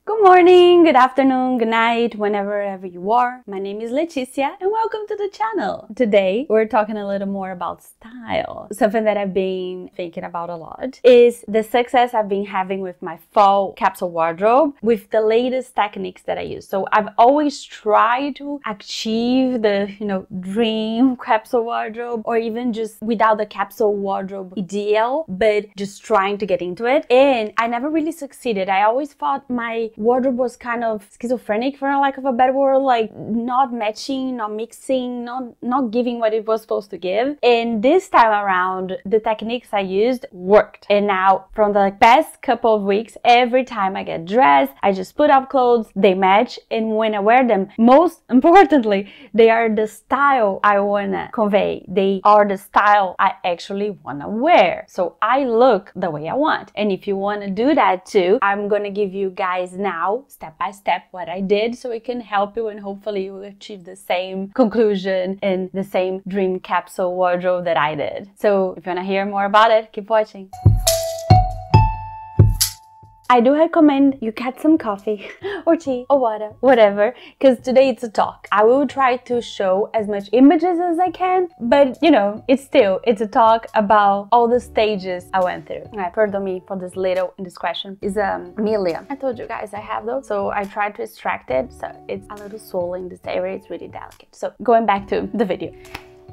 Good morning, good afternoon, good night, whenever you are. My name is Leticia and welcome to the channel. Today, we're talking a little more about style. Something that I've been thinking about a lot is the success I've been having with my fall capsule wardrobe with the latest techniques that I use. So I've always tried to achieve the, dream capsule wardrobe, or even just without the capsule wardrobe ideal, but just trying to get into it. And I never really succeeded. I always thought my wardrobe was kind of schizophrenic, for lack of a better word, like not matching, not mixing, not giving what it was supposed to give. And this time around, the techniques I used worked. And now from the past couple of weeks, every time I get dressed, I just put up clothes, they match, and when I wear them, most importantly, they are the style I wanna convey. They are the style I actually wanna wear. So I look the way I want. And if you wanna do that too, I'm gonna give you guys now, step by step, what I did so it can help you and hopefully you will achieve the same conclusion and the same dream capsule wardrobe that I did. So if you want to hear more about it, keep watching. I do recommend you get some coffee or tea or water, whatever, because today it's a talk. I will try to show as much images as I can, but it's a talk about all the stages I went through. Alright, pardon me for this little indiscretion. It's Amelia. I told you guys I have those, so I tried to extract it, so it's a little swollen in this area. It's really delicate. So going back to the video.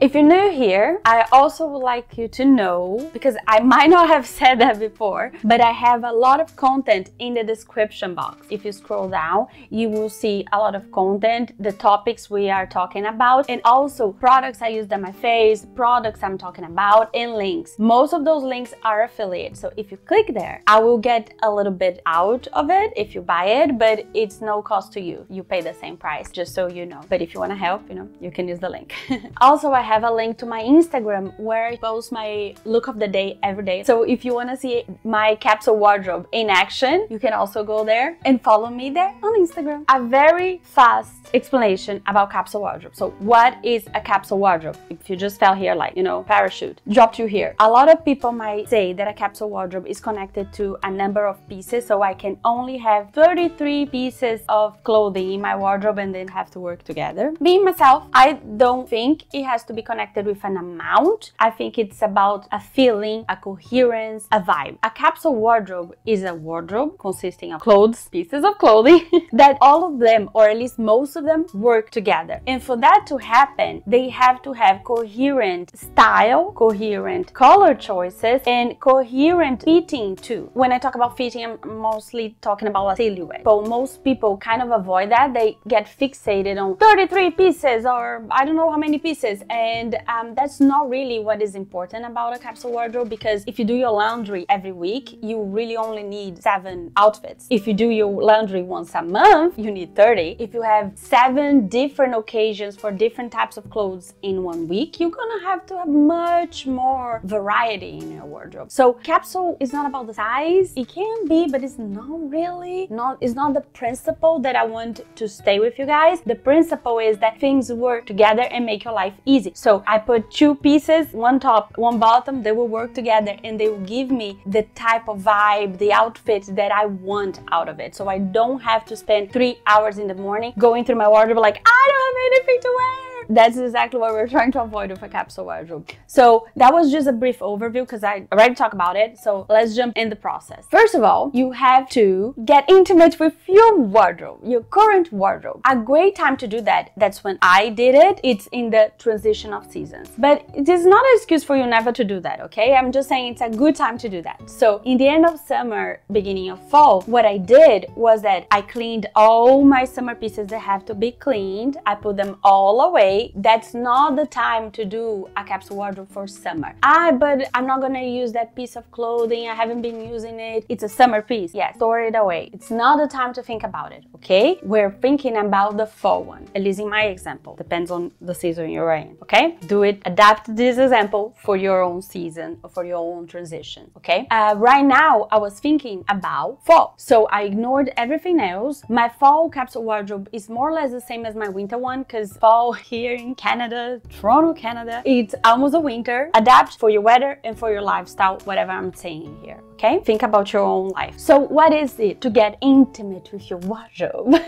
If you're new here, I also would like you to know, because I might not have said that before, but I have a lot of content in the description box. If you scroll down, you will see a lot of content, the topics we are talking about, and also products I used on my face, products I'm talking about, and links. Most of those links are affiliate, so if you click there, I will get a little bit out of it if you buy it, but it's no cost to you. You pay the same price, just so you know. But if you want to help, you can use the link. Also, I have a link to my Instagram where I post my look of the day every day. So if you want to see my capsule wardrobe in action, you can also go there and follow me there on Instagram. A very fast explanation about capsule wardrobe. So what is a capsule wardrobe? If you just fell here like, parachute, dropped you here. A lot of people might say that a capsule wardrobe is connected to a number of pieces. So I can only have 33 pieces of clothing in my wardrobe and then have to work together. Being myself, I don't think it has to be connected with an amount. I think it's about a feeling, a coherence, a vibe. A capsule wardrobe is a wardrobe consisting of clothes, pieces of clothing, that all of them, or at least most of them, work together. And for that to happen, they have to have coherent style, coherent color choices, and coherent fitting too. When I talk about fitting, I'm mostly talking about a silhouette. But most people kind of avoid that. They get fixated on 33 pieces or I don't know how many pieces. And that's not really what is important about a capsule wardrobe, because if you do your laundry every week, you really only need 7 outfits. If you do your laundry once a month, you need 30. If you have 7 different occasions for different types of clothes in 1 week, you're gonna have to have much more variety in your wardrobe. So capsule is not about the size. It can be, but it's not really. It's not the principle that I want to stay with you guys. The principle is that things work together and make your life easy. So I put 2 pieces, 1 top, 1 bottom, they will work together and they will give me the type of vibe, the outfit that I want out of it. So I don't have to spend 3 hours in the morning going through my wardrobe like, I don't have anything to wear. That's exactly what we're trying to avoid with a capsule wardrobe. So that was just a brief overview because I already talked about it. So let's jump in the process. First of all, you have to get intimate with your wardrobe, your current wardrobe. A great time to do that, that's when I did it. It's in the transition of seasons. But it is not an excuse for you never to do that, okay? I'm just saying it's a good time to do that. So in the end of summer, beginning of fall, what I did was that I cleaned all my summer pieces that have to be cleaned. I put them all away. That's not the time to do a capsule wardrobe for summer. But I'm not gonna use that piece of clothing. I haven't been using it. It's a summer piece. Yeah, store it away. It's not the time to think about it, okay? We're thinking about the fall one, at least in my example. Depends on the season you're in, okay? Do it, adapt this example for your own season or for your own transition, okay? Right now, I was thinking about fall. So I ignored everything else. My fall capsule wardrobe is more or less the same as my winter one because fall here here in Canada, Toronto, Canada. It's almost a winter. Adapt for your weather and for your lifestyle, whatever I'm saying here, okay? Think about your own life. So what is it to get intimate with your wardrobe?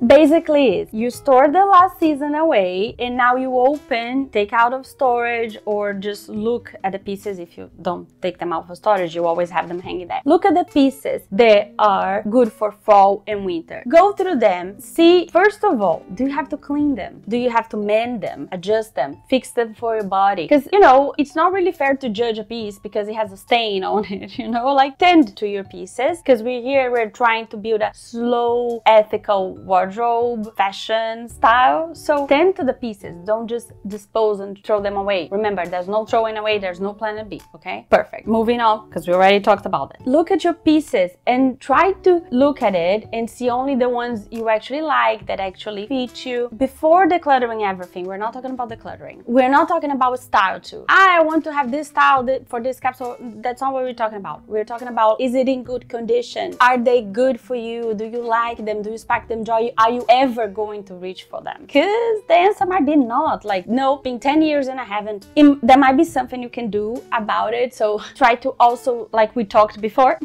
Basically, you store the last season away and now you open, take out of storage, or just look at the pieces. If you don't take them out of storage, you always have them hanging there. Look at the pieces that are good for fall and winter. Go through them. See, first of all, do you have to clean them? Do you have to mend them, adjust them, fix them for your body? Because, you know, it's not really fair to judge a piece because it has a stain on it, you know? Like, tend to your pieces, because we're trying to build a slow, ethical wardrobe, fashion style. So tend to the pieces. Don't just dispose and throw them away. Remember, there's no throwing away, there's no planet B, okay? Perfect. Moving on, because we already talked about it. Look at your pieces and try to look at it and see only the ones you actually like, that actually fit you. Before decluttering everything, we're not talking about decluttering. We're not talking about style too. I want to have this style for this capsule. That's not what we're talking about. We're talking about, is it in good condition? Are they good for you? Do you like them? Do you spark them joy? Are you ever going to reach for them? Because the answer might be not. Like, no, been 10 years and I haven't. There might be something you can do about it. So try to also, like we talked before,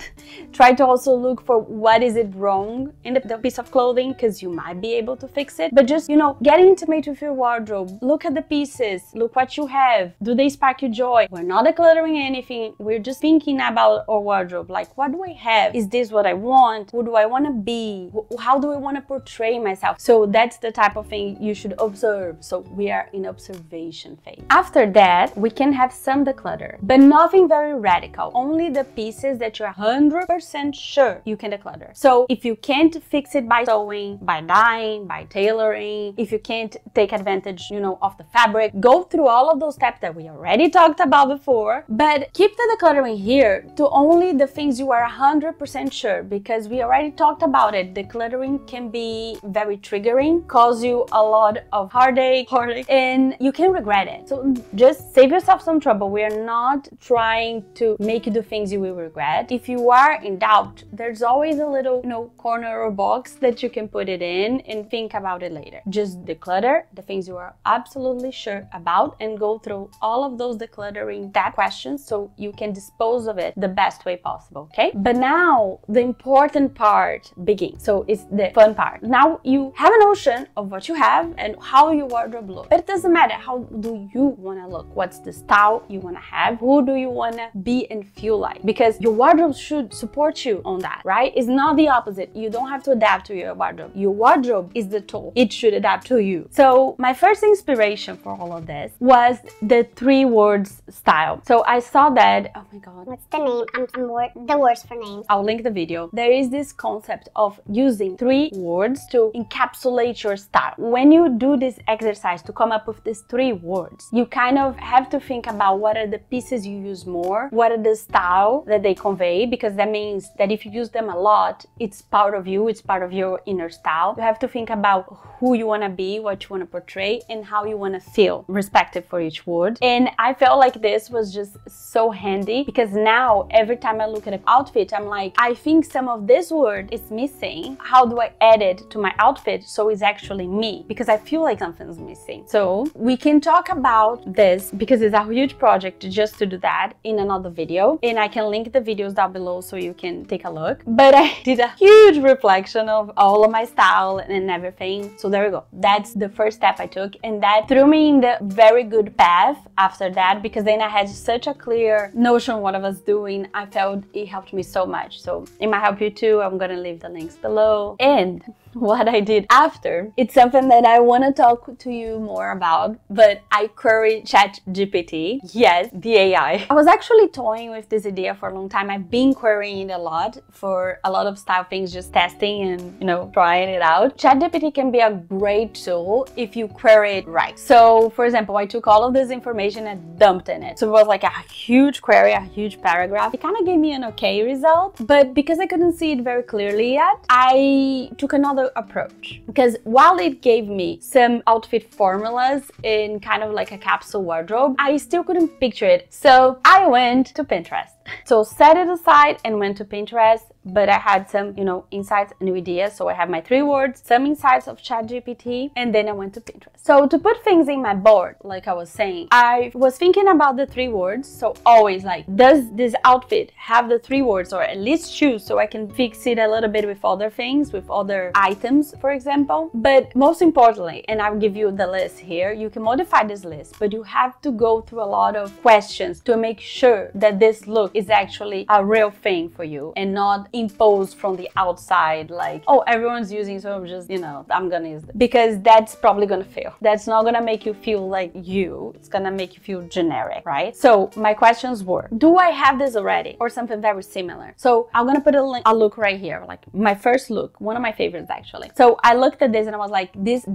try to also look for what is it wrong in the piece of clothing, because you might be able to fix it. But just, you know, get intimate with your wardrobe. Look at the pieces. Look what you have. Do they spark you joy? We're not decluttering anything. We're just thinking about our wardrobe. Like, what do I have? Is this what I want? Who do I want to be? How do I want to portray myself? So that's the type of thing you should observe. So we are in observation phase. After that, we can have some declutter, but nothing very radical. Only the pieces that you're 100% sure you can declutter. So if you can't fix it by sewing, by dyeing, by tailoring, if you can't take advantage, you know, of the fabric, go through all of those steps that we already talked about before, but keep the decluttering here to only the things you are 100% sure, because we already talked about it. Decluttering can be very triggering, cause you a lot of heartache, and you can regret it. So just save yourself some trouble. We are not trying to make you do things you will regret. If you are in doubt, there's always a little, you know, corner or box that you can put it in and think about it later. Just declutter the things you are absolutely sure about and go through all of those decluttering questions so you can dispose of it the best way possible, okay? But now the important part begins. So it's the fun part. Now you have a notion of what you have and how your wardrobe looks. But it doesn't matter, how do you want to look? What's the style you want to have? Who do you want to be and feel like? Because your wardrobe should support you on that, right? It's not the opposite. You don't have to adapt to your wardrobe. Your wardrobe is the tool. It should adapt to you. So my first inspiration for all of this was the 3 words style. So I saw that, oh my god, what's the name? I'm the worst for names. I'll link the video. There is this concept of using 3 words to encapsulate your style. When you do this exercise to come up with these 3 words, you kind of have to think about what are the pieces you use more, what are the style that they convey, because that means that if you use them a lot, it's part of you, it's part of your inner style. You have to think about who you want to be, what you want to portray, and how you want to feel, respective for each word. And I felt like this was just so handy, because now every time I look at an outfit, I'm like, I think some of this word is missing. How do I add it to my outfit so it's actually me? Because I feel like something's missing. So we can talk about this, because it's a huge project just to do that, in another video, and I can link the videos down below so you can take a look. But I did a huge reflection of all of my style and everything. So there we go. That's the first step I took, and that threw me in the very good path after that, because then I had such a clear notion what I was doing. I felt it helped me so much. So it might help you too. I'm gonna leave the links below. And what I did after, it's something that I want to talk to you more about, but I queried ChatGPT. Yes, the AI. I was actually toying with this idea for a long time. I've been querying it a lot for a lot of style things, just testing and, you know, trying it out. ChatGPT can be a great tool if you query it right. So for example, I took all of this information and dumped in it. So it was like a huge query, a huge paragraph. It kind of gave me an okay result, but because I couldn't see it very clearly yet, I took another approach, because while it gave me some outfit formulas in kind of like a capsule wardrobe, I still couldn't picture it. So I went to Pinterest. So set it aside and went to Pinterest but I had some, you know, insights and ideas. So I have my 3 words, some insights of ChatGPT, and then I went to Pinterest. So to put things in my board, like I was saying, I was thinking about the 3 words. So always like, does this outfit have the 3 words, or at least choose, so I can fix it a little bit with other things, with other items, for example. But most importantly, and I'll give you the list here, you can modify this list, but you have to go through a lot of questions to make sure that this look is actually a real thing for you and not imposed from the outside, like, oh, everyone's using, so I'm just, you know, I'm gonna use it. Because that's probably gonna fail. That's not gonna make you feel like you, it's gonna make you feel generic, right? So my questions were, do I have this already or something very similar? So I'm gonna put a look right here, like my first look, one of my favorites actually. So I looked at this and I was like, this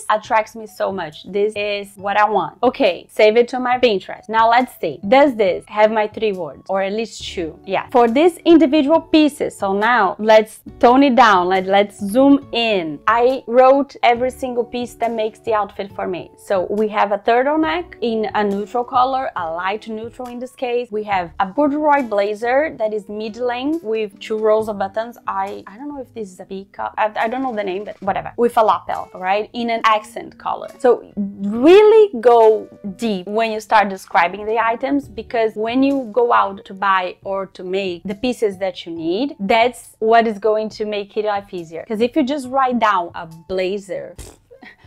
attracts me so much. This is what I want. Okay, save it to my Pinterest. Now let's see, does this have my 3 words, or at least 2? Yeah. For these individual pieces, so now let's tone it down, let's zoom in. I wrote every single piece that makes the outfit for me. So we have a turtleneck in a neutral color, a light neutral in this case. We have a corduroy blazer that is mid-length with 2 rows of buttons. I don't know if this is a peacock, I don't know the name, but whatever, with a lapel, right, in an accent color. So really go deep when you start describing the items, because when you go out to buy or to make the pieces that you need, that's what is going to make your life easier. Because if you just write down a blazer,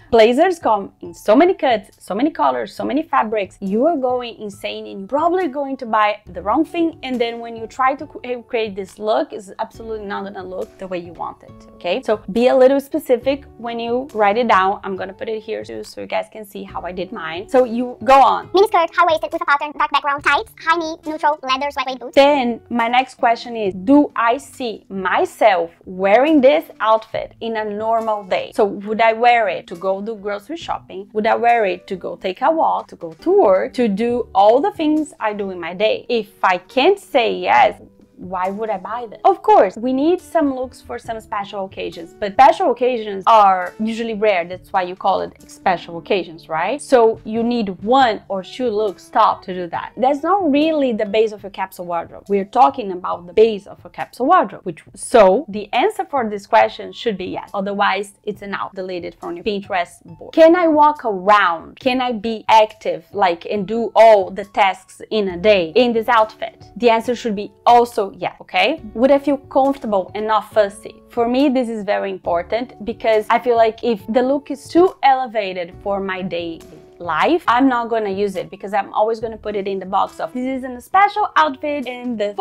blazers come in so many cuts, so many colors, so many fabrics, you are going insane and you're probably going to buy the wrong thing. And then when you try to create this look, it's absolutely not gonna look the way you want it, okay? So be a little specific when you write it down. I'm gonna put it here too, so you guys can see how I did mine. So you go on. Mini skirt, high-waisted with a pattern, dark background, tights, high knee, neutral, leathers, lightweight boots. Then my next question is, do I see myself wearing this outfit in a normal day? So would I wear it to go do grocery shopping? Would I wear it to go take a walk, to go to work, to do all the things I do in my day? If I can't say yes, why would I buy this? Of course, we need some looks for some special occasions, but special occasions are usually rare. That's why you call it special occasions, right? So you need 1 or 2 looks top to do that. That's not really the base of your capsule wardrobe. We're talking about the base of a capsule wardrobe, so the answer for this question should be yes. Otherwise, it's an out. Delete it from your Pinterest board. Can I walk around? Can I be active, like, and do all the tasks in a day in this outfit? The answer should be also yeah, okay? Would I feel comfortable and not fussy? For me, this is very important, because I feel like if the look is too elevated for my day life, I'm not gonna use it, because I'm always gonna put it in the box of this isn't a special outfit and this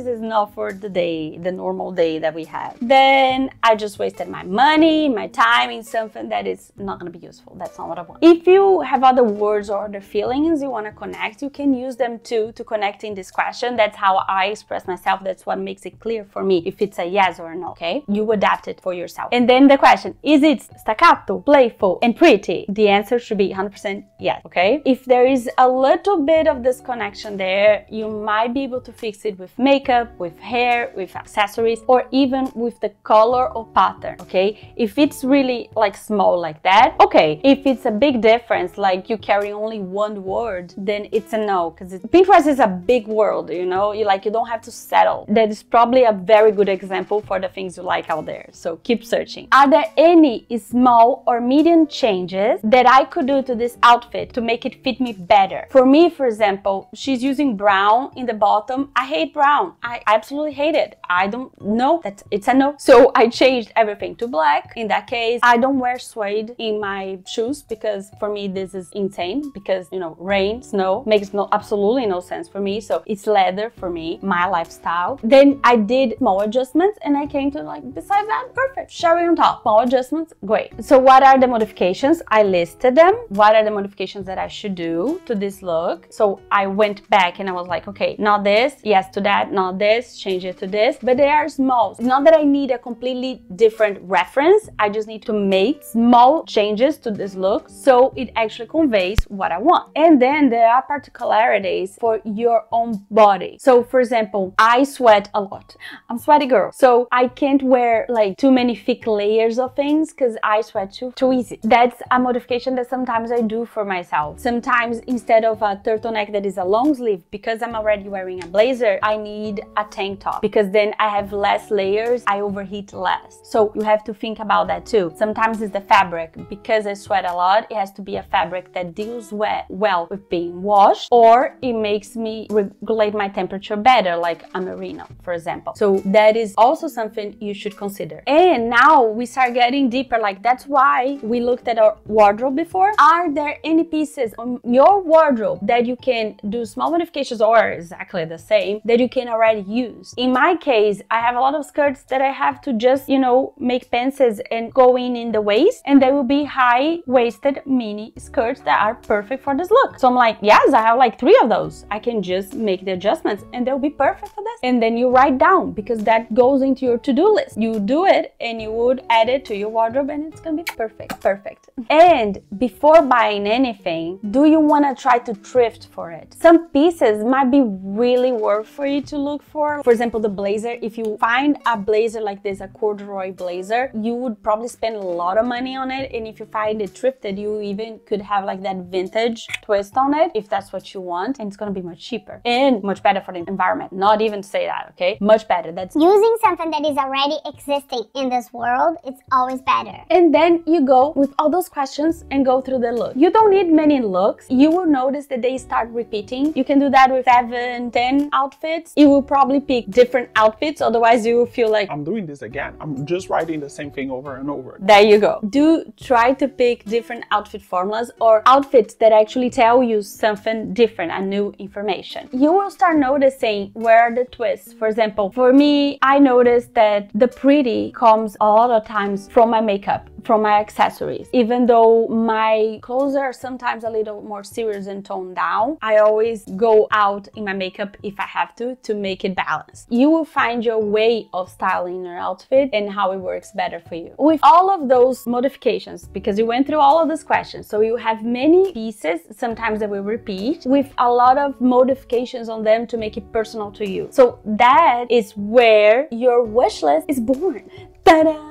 is not for the day, the normal day that we have. Then I just wasted my money, my time in something that is not gonna be useful. That's not what I want. If you have other words or other feelings you want to connect, you can use them too to connect in this question. That's how I express myself. That's what makes it clear for me if it's a yes or a no, okay? You adapt it for yourself. And then the question, is it staccato, playful, and pretty? The answer should be 100% yes, okay? If there is a little bit of disconnection there, you might be able to fix it with makeup, with hair, with accessories, or even with the color or pattern, okay? If it's really like small like that, okay. If it's a big difference, like you carry only 1 word, then it's a no, because Pinterest is a big world, you know? You don't have to settle. That is probably a very good example for the things you like out there, so keep searching. Are there any small or medium changes that I could do to this outfit to make it fit me better? For me, for example, she's using brown in the bottom. I hate brown. I absolutely hate it. I don't know. It's a no. So I changed everything to black. In that case, I don't wear suede in my shoes, because for me this is insane, because you know, rain, snow makes absolutely no sense for me. So it's leather for me, my lifestyle. Then I did small adjustments and I came to besides that, perfect. Cherry on top. Small adjustments, great. So what are the modifications? I listed them. What are the modifications that I should do to this look? So I went back and I was like, okay, not this, yes to that, not this, change it to this, but they are small. It's not that I need a completely different reference. I just need to make small changes to this look so it actually conveys what I want. And then there are particularities for your own body. So for example, I sweat a lot. I'm a sweaty girl, so I can't wear too many thick layers of things because I sweat too easy. That's a modification that sometimes I do for myself. Sometimes instead of a turtleneck that is a long sleeve, because I'm already wearing a blazer, I need a tank top because then I have less layers, I overheat less. So you have to think about that too. Sometimes it's the fabric. Because I sweat a lot, it has to be a fabric that deals well with being washed, or it makes me regulate my temperature better, like a merino, for example. So that is also something you should consider. And now we start getting deeper, like that's why we looked at our wardrobe before. Are there any pieces on your wardrobe that you can do small modifications or exactly the same that you can already use? In my case, I have a lot of skirts that I have to just, you know, make pants and go in the waist, and they will be high-waisted mini skirts that are perfect for this look. So I'm like, yes, I have like 3 of those. I can just make the adjustments and they'll be perfect for this. And then you write down, because that goes into your to-do list. You do it and you would add it to your wardrobe and it's gonna be perfect. And before buying anything, do you want to try to thrift for it? Some pieces might be really worth for you to look for. For example, the blazer. If you find a blazer like this, a corduroy blazer, you would probably spend a lot of money on it. And if you find it thrifted, you even could have like that vintage twist on it if that's what you want, and it's gonna be much cheaper and much better for the environment. Not even to say that, okay? Much better. That's using something that is already existing in this world. It's always better. And then you go with all those questions and go through the look. You don't need many looks. You will notice that they start repeating. You can do that with 7, 10 outfits. You will probably pick different outfits, otherwise you will feel like I'm doing this again. I'm just writing the same thing over and over. There you go. Do try to pick different outfit formulas or outfits that actually tell you something different and new information. You will start noticing where are the twists. For example, for me, I noticed that the pretty comes a lot of times from my makeup, from my accessories. Even though my clothes are sometimes a little more serious and toned down, I always go out in my makeup if I have to make it balanced. You will find your way of styling your outfit and how it works better for you. With all of those modifications, because you went through all of these questions, so you have many pieces, sometimes that will repeat, with a lot of modifications on them to make it personal to you. So that is where your wish list is born. Ta-da!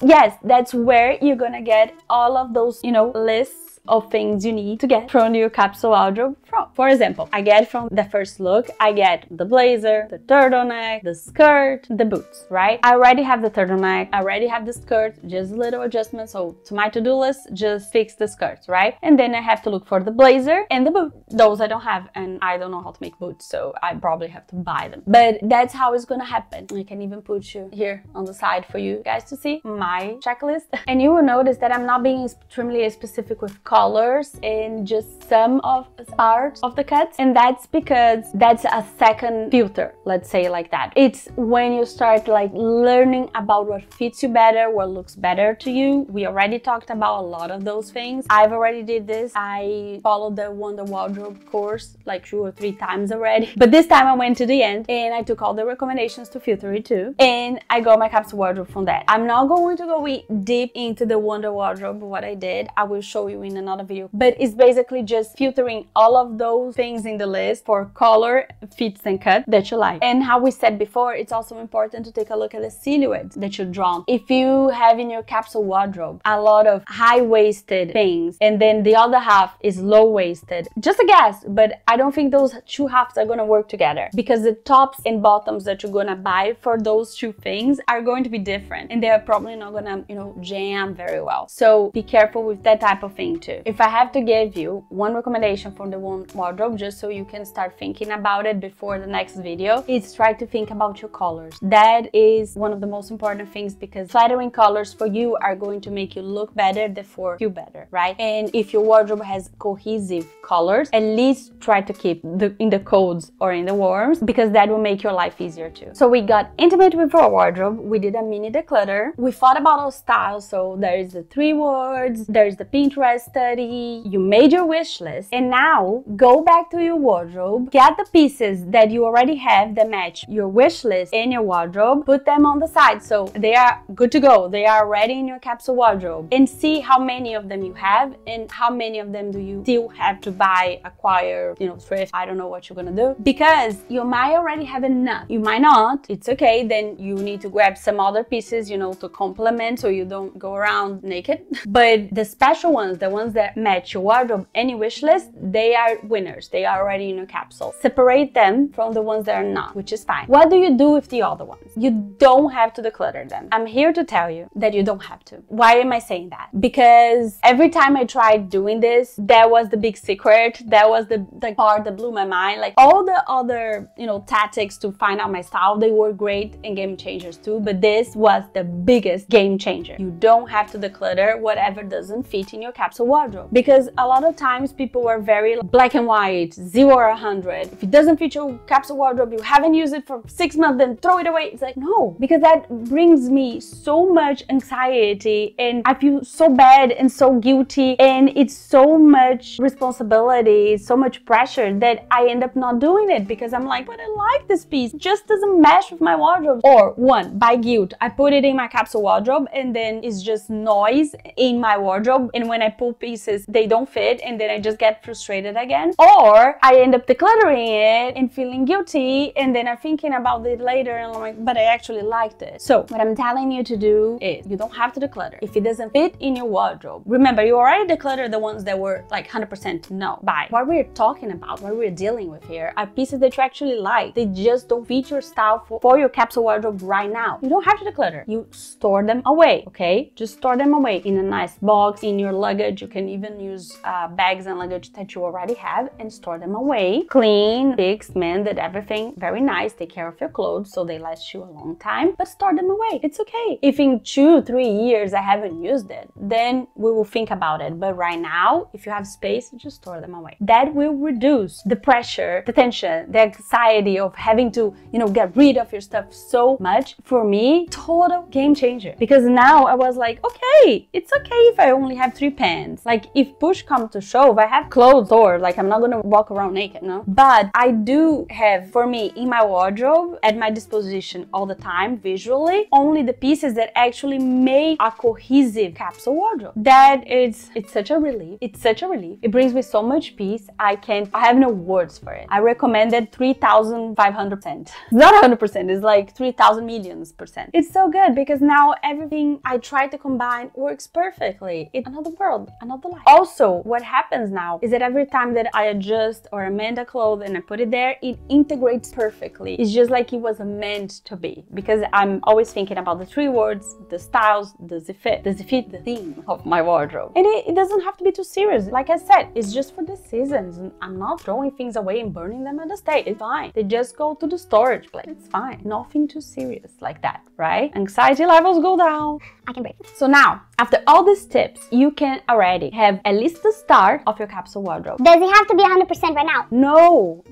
Yes, that's where you're gonna get all of those, you know, lists of things you need to get from your capsule wardrobe from. For example, I get from the first look, I get the blazer, the turtleneck, the skirt, the boots, right? I already have the turtleneck, I already have the skirt, just a little adjustment. So to my to-do list, just fix the skirts, right? And then I have to look for the blazer and the boot. Those I don't have, and I don't know how to make boots, so I probably have to buy them. But that's how it's gonna happen. I can even put you here on the side for you guys to see my checklist. And you will notice that I'm not being extremely specific with colors and just some of parts of the cuts, and that's because that's a second filter, let's say like that. It's when you start like learning about what fits you better, what looks better to you. We already talked about a lot of those things. I've already did this. I followed the Wonder Wardrobe course like 2 or 3 times already, but this time I went to the end and I took all the recommendations to filter it too, and I got my capsule wardrobe from that. I'm not going to go deep into the Wonder Wardrobe, what I did. I will show you in another video, but it's basically just filtering all of those things in the list for color, fits and cut that you like. And how we said before, it's also important to take a look at the silhouette that you're drawn. If you have in your capsule wardrobe a lot of high-waisted things and then the other half is low-waisted, just a guess, but I don't think those 2 halves are gonna work together, because the tops and bottoms that you're gonna buy for those 2 things are going to be different and they're probably not gonna, you know, jam very well. So be careful with that type of thing too. If I have to give you one recommendation from the one wardrobe, just so you can start thinking about it before the next video, it's try to think about your colors. That is one of the most important things, because flattering colors for you are going to make you look better, therefore feel better, right? And if your wardrobe has cohesive colors, at least try to keep in the colds or in the warms, because that will make your life easier too. So we got intimate with our wardrobe, we did a mini declutter, we thought about our styles. So there is the 3 words, there is the Pinterest study, you made your wish list, and now go back to your wardrobe, get the pieces that you already have that match your wish list in your wardrobe, put them on the side so they are good to go. They are already in your capsule wardrobe, and see how many of them you have and how many of them do you still have to buy, acquire, thrift. I don't know what you're gonna do, because you might already have enough. You might not. It's okay. Then you need to grab some other pieces, to complement so you don't go around naked. But the special ones, the ones that match your wardrobe and your wish list, they are winners. They are already in your capsule. Separate them from the ones that are not, which is fine. What do you do with the other ones? You don't have to declutter them. I'm here to tell you that you don't have to. Why am I saying that? Because every time I tried doing this, that was the big secret. That was the part that blew my mind. Like all the other, tactics to find out my style, they were great and game changers too, but this was the biggest game changer. You don't have to declutter whatever doesn't fit in your capsule wardrobe, because a lot of times people are very black and white, 0 or 100. If it doesn't fit your capsule wardrobe, you haven't used it for 6 months, then throw it away. It's like, no, because that brings me so much anxiety and I feel so bad and so guilty, and it's so much responsibility, so much pressure that I end up not doing it, because I'm like, but I like this piece, it just doesn't match with my wardrobe. Or one, by guilt, I put it in my capsule wardrobe and then it's just noise in my wardrobe, and when I pull pieces they don't fit, and then I just get frustrated again. Or I end up decluttering it and feeling guilty, and then I'm thinking about it later and I'm like, but I actually liked it. So what I'm telling you to do is, you don't have to declutter if it doesn't fit in your wardrobe. Remember, you already decluttered the ones that were like 100% no buy. What we're talking about, what we're dealing with here, are pieces that you actually like. They just don't fit your style for your capsule wardrobe right now. You don't have to declutter. You store them away, okay? Just store them away in a nice box, in your luggage. You can even use bags and luggage that you already have and store them away. Clean, fixed, mended, everything. Very nice. Take care of your clothes so they last you a long time, but store them away. It's okay. If in 2-3 years I haven't used it, then we will think about it. But right now, if you have space, just store them away. That will reduce the pressure, the tension, the anxiety of having to, get rid of your stuff so much. For me, total game changer. Because now I was like, okay, it's okay if I only have 3 pants. Like if push comes to shove, I have clothes, or like I'm not gonna walk around naked, no? But I do have, for me, in my wardrobe, at my disposition all the time, visually, only the pieces that actually make a cohesive capsule wardrobe. It's such a relief. It's such a relief. It brings me so much peace. I have no words for it. I recommended 3,500%. Not 100%, it's like 3,000 millions %. It's so good because now everything I try to combine works perfectly. It's another world, another life. Also, what happens now is that every time that I adjust or amend a clothes and I put it there, it integrates perfectly. It's just like it was meant to be, because I'm always thinking about the 3 words, the styles, does it fit? Does it fit the theme of my wardrobe? And it doesn't have to be too serious. Like I said, it's just for the seasons. I'm not throwing things away and burning them at the stake. It's fine. They just go to the storage place. It's fine. Nothing too serious like that, right? Anxiety levels go down. I can breathe. So now, after all these tips, you can already have at least the start of your capsule wardrobe. Does it have to be 100% right now? No.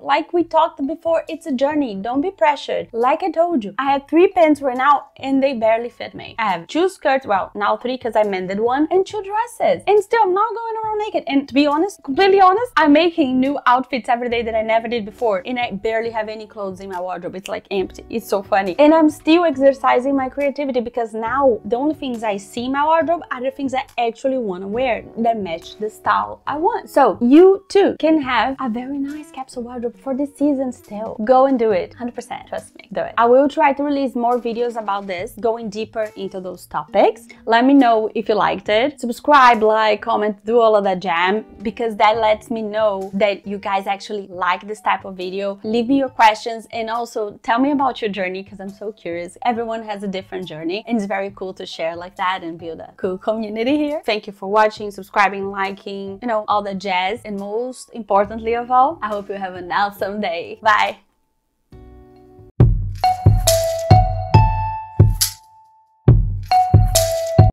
Like we talked before, it's a journey. Don't be pressured. Like I told you, I have 3 pants right now and they barely fit me. I have 2 skirts, well, now 3 because I mended one, and 2 dresses. And still, I'm not going around naked. And to be honest, completely honest, I'm making new outfits every day that I never did before. And I barely have any clothes in my wardrobe. It's like empty. It's so funny. And I'm still exercising my creativity, because now the only things I see in my wardrobe are the things I actually want to wear that match the style I want. So you too can have a very nice capsule wardrobe for this season still. Go and do it. 100%. Trust me. Do it. I will try to release more videos about this, going deeper into those topics. Let me know if you liked it. Subscribe, like, comment, do all of that jam, because that lets me know that you guys actually like this type of video. Leave me your questions and also tell me about your journey, because I'm so curious. Everyone has a different journey and it's very cool to share like that and build a cool community here. Thank you for watching, subscribing, liking, all the jazz. And most importantly of all, I hope you have an awesome day. Bye.